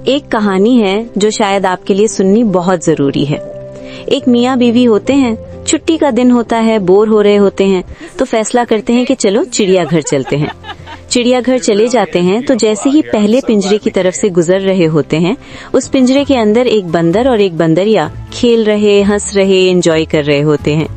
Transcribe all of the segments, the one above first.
एक कहानी है जो शायद आपके लिए सुननी बहुत जरूरी है। एक मियाँ बीवी होते हैं, छुट्टी का दिन होता है, बोर हो रहे होते हैं तो फैसला करते हैं कि चलो चिड़ियाघर चलते हैं। चिड़ियाघर चले जाते हैं तो जैसे ही पहले पिंजरे की तरफ से गुजर रहे होते हैं, उस पिंजरे के अंदर एक बंदर और एक बंदरिया खेल रहे, हंस रहे, एंजॉय कर रहे होते हैं।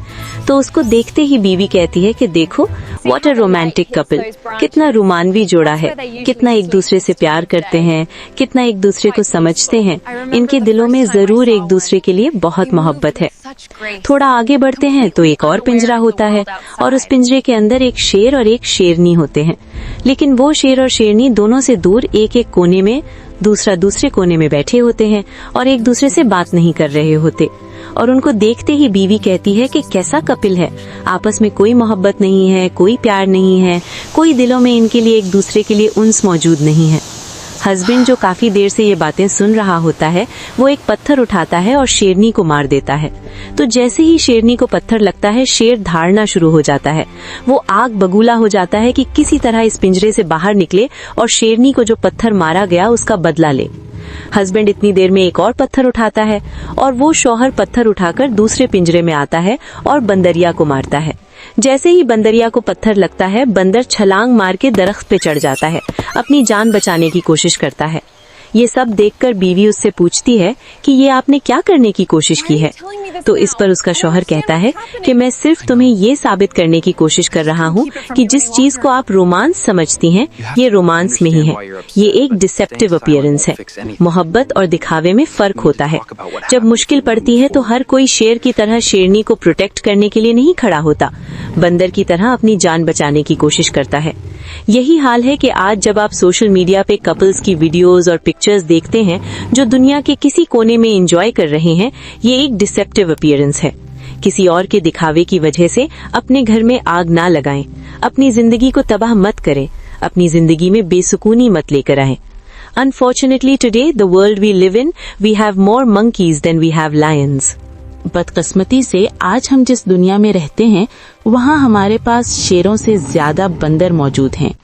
तो उसको देखते ही बीवी कहती है कि देखो व्हाट अ रोमांटिक कपल, कितना रोमानवी जोड़ा है, कितना एक दूसरे से प्यार करते हैं, कितना एक दूसरे को समझते हैं, इनके दिलों में जरूर एक दूसरे के लिए बहुत मोहब्बत है। थोड़ा आगे बढ़ते हैं तो एक और पिंजरा होता है और उस पिंजरे के अंदर एक शेर और एक शेरनी होते हैं। लेकिन वो शेर और शेरनी दोनों से दूर एक एक कोने में, दूसरा दूसरे कोने में बैठे होते हैं और एक दूसरे से बात नहीं कर रहे होते। और उनको देखते ही बीवी कहती है कि कैसा कपिल है, आपस में कोई मोहब्बत नहीं है, कोई प्यार नहीं है, कोई दिलों में इनके लिए एक दूसरे के लिए उन्स मौजूद नहीं है। हस्बैंड जो काफी देर से ये बातें सुन रहा होता है, वो एक पत्थर उठाता है और शेरनी को मार देता है। तो जैसे ही शेरनी को पत्थर लगता है, शेर धाड़ना शुरू हो जाता है। वो आग बगूला हो जाता है कि किसी तरह इस पिंजरे से बाहर निकले और शेरनी को जो पत्थर मारा गया उसका बदला ले। हस्बैंड इतनी देर में एक और पत्थर उठाता है और वो शौहर पत्थर उठाकर दूसरे पिंजरे में आता है और बंदरिया को मारता है। जैसे ही बंदरिया को पत्थर लगता है, बंदर छलांग मार के दरख्त पे चढ़ जाता है, अपनी जान बचाने की कोशिश करता है। ये सब देखकर बीवी उससे पूछती है कि ये आपने क्या करने की कोशिश की है। तो इस पर उसका शौहर कहता है कि मैं सिर्फ तुम्हें ये साबित करने की कोशिश कर रहा हूँ कि जिस चीज को आप रोमांस समझती हैं, ये रोमांस में ही है। ये एक डिसेप्टिव अपीयरेंस है। मोहब्बत और दिखावे में फर्क होता है। जब मुश्किल पड़ती है तो हर कोई शेर की तरह शेरनी को प्रोटेक्ट करने के लिए नहीं खड़ा होता, बंदर की तरह अपनी जान बचाने की कोशिश करता है। यही हाल है कि आज जब आप सोशल मीडिया पे कपल्स की वीडियोस और पिक्चर्स देखते हैं जो दुनिया के किसी कोने में एंजॉय कर रहे हैं, ये एक डिसेप्टिव अपीयरेंस है। किसी और के दिखावे की वजह से अपने घर में आग ना लगाएं, अपनी जिंदगी को तबाह मत करें, अपनी जिंदगी में बेसुकूनी मत लेकर आएं। Unfortunately today the world we live in, we have more monkeys than we have lions. बदकिस्मती से आज हम जिस दुनिया में रहते हैं, वहाँ हमारे पास शेरों से ज्यादा बंदर मौजूद हैं।